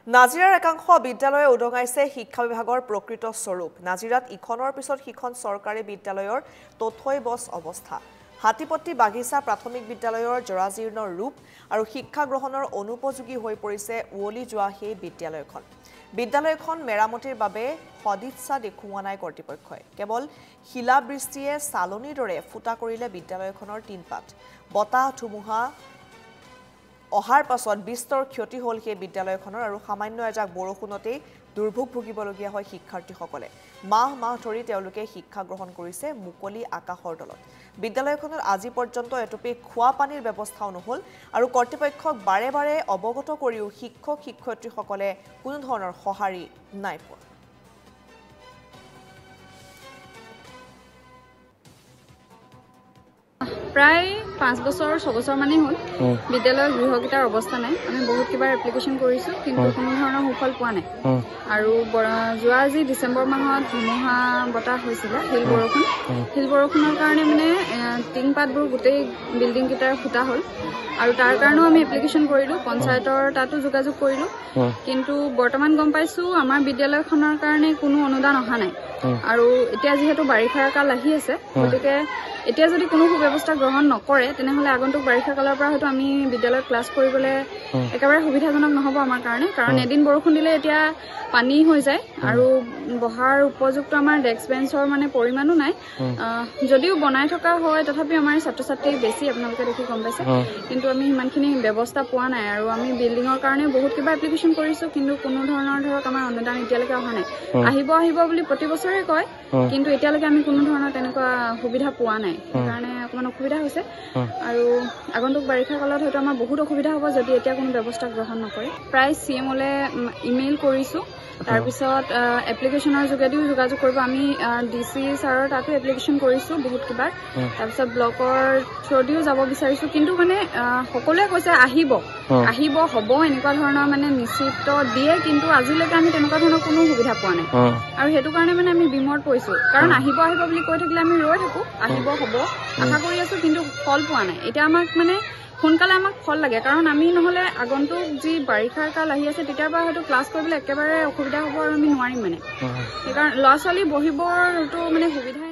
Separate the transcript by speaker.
Speaker 1: নাজিৰাৰ একাংশ বিদ্যালয়ে উদঙাইছে শিক্ষা বিভাগৰ প্ৰকৃত স্বৰূপ। নাজিৰাত ইখনৰ পিছত সিখন চৰকাৰী বিদ্যালয়ৰ তথৈ বছ অৱস্থা। হাতীপট্টি বাগিচা প্ৰাথমিক বিদ্যালয়ৰ জৰাজীৰ্ণ ৰূপ আৰু শিক্ষা গ্ৰহণৰ অনুপযোগী হৈ পৰিছে উৱলি যোৱা সেই বিদ্যালয়খন। বিদ্যালয়খন মেৰামতিৰ বাবে সদিচ্ছা দেখুওৱা নাই কৰ্তৃপক্ষই। কেৱল শিলাবৃষ্টিয়ে চালনীৰ দৰে ফুটা কৰিলে বিদ্যালয়খনৰ টিনপাত। বতাহ ধুমুহা অহাৰ পাছত বিস্তৰ ক্ষতি হ'ল সেই বিদ্যালয়খনৰ আৰু সামান্য এজাক বৰষুণতেই দুৰ্ভোগ ভুগিবলগীয়া হয় শিক্ষাৰ্থীসকলে। মাহ মাহ ধৰি তেওঁলোকে শিক্ষা গ্ৰহণ কৰিছে মুকলি আকাশৰ তলত। বিদ্যালয়খনত আজি পৰ্যন্ত এটুপি খোৱা পানীৰ ব্যৱস্থাও নহ'ল আৰু কৰ্তৃপক্ষক বাৰে বাৰে অৱগত কৰিও শিক্ষক শিক্ষয়িত্ৰীসকলে কোনো ধৰণৰ সঁহাৰি নাই পোৱা।
Speaker 2: প্ৰায় 5 বছৰ 6 বছৰ মানে হ'ল বিদ্যালয়ৰ গৃহকেইটাৰ অৱস্থা নাই। আমি বহুত কিবা এপ্লিকেশ্যন কৰিছোঁ কিন্তু কোনো ধৰণৰ সুফল পোৱা নাই। আৰু যোৱা যি ডিচেম্বৰ মাহত ধুমুহা বতাহ হৈছিলে শিল বৰষুণৰ কাৰণে মানে টিনপাতবোৰ গোটেই বিল্ডিংকেইটাৰ ফুটা হ'ল আৰু তাৰ কাৰণেও আমি এপ্লিকেশ্যন কৰিলোঁ, পঞ্চায়তৰ তাতো যোগাযোগ কৰিলোঁ। কিন্তু বৰ্তমান গম পাইছোঁ আমাৰ বিদ্যালয়খনৰ কাৰণে কোনো অনুদান অহা নাই। আৰু এতিয়া যিহেতু বাৰিষাৰ কাল আহি আছে, গতিকে এতিয়া যদি কোনো সুব্যৱস্থা গ্ৰহণ নকৰে তেনেহ'লে আগন্তুক বাৰিষা কালৰ পৰা হয়তো আমি বিদ্যালয়ত ক্লাছ কৰিবলৈ একেবাৰে সুবিধাজনক নহ'ব আমাৰ কাৰণে। কাৰণ এদিন বৰষুণ দিলে এতিয়া পানী হৈ যায় আৰু বহাৰ উপযুক্ত আমাৰ ডেস্ক বেঞ্চৰ মানে পৰিমাণো নাই। যদিও বনাই থকা হয় তথাপিও আমাৰ ছাত্ৰ ছাত্ৰী বেছি, আপোনালোকে দেখি গম পাইছে। কিন্তু আমি সিমানখিনি ব্যৱস্থা পোৱা নাই আৰু আমি বিল্ডিঙৰ কাৰণে বহুত কিবা এপ্লিকেশ্যন কৰিছোঁ কিন্তু কোনো ধৰণৰ ধৰক আমাৰ অনুদান এতিয়ালৈকে অহা নাই। আহিব বুলি প্ৰতি বছৰে কয় কিন্তু এতিয়ালৈকে আমি কোনো ধৰণৰ তেনেকুৱা সুবিধা পোৱা নাই। সেইকাৰণে অকণমান অসুবিধা হৈছে আৰু আগন্তুক বাৰিষা কালত হয়তো আমাৰ বহুত অসুবিধা হ'ব যদি এতিয়া কোনো ব্যৱস্থা গ্ৰহণ নকৰে। প্ৰায় CMলৈ ইমেইল কৰিছোঁ, তাৰপিছত এপ্লিকেশ্যনৰ যোগেদিও যোগাযোগ কৰিব। আমি DC ছাৰৰ তাতো এপ্লিকেশ্যন কৰিছোঁ বহুত কিবাৰ, তাৰপিছত ব্লকৰ থ্ৰুদিও যাব বিচাৰিছোঁ। কিন্তু মানে সকলোৱে কৈছে আহিব হ'ব এনেকুৱা ধৰণৰ মানে নিশ্চিত দিয়ে, কিন্তু আজিলৈকে আমি তেনেকুৱা ধৰণৰ কোনো সুবিধা পোৱা নাই আৰু সেইটো কাৰণে মানে আমি বিমত পৰিছোঁ। কাৰণ আহিব বুলি কৈ থাকিলে আমি ৰৈ থাকোঁ, আহিব হ'ব আশা কৰি আছোঁ কিন্তু ফল পোৱা নাই। এতিয়া আমাক মানে সোনকালে আমাক ফল লাগে, কাৰণ আমি নহ'লে আগন্তুক যি বাৰিষাৰ কাল আহি আছে তেতিয়াৰ পৰা হয়তো ক্লাছ কৰিবলৈ একেবাৰে অসুবিধা হ'ব আৰু আমি নোৱাৰিম মানে। সেইকাৰণে ল'ৰা ছোৱালী বহিবৰতো মানে সুবিধাই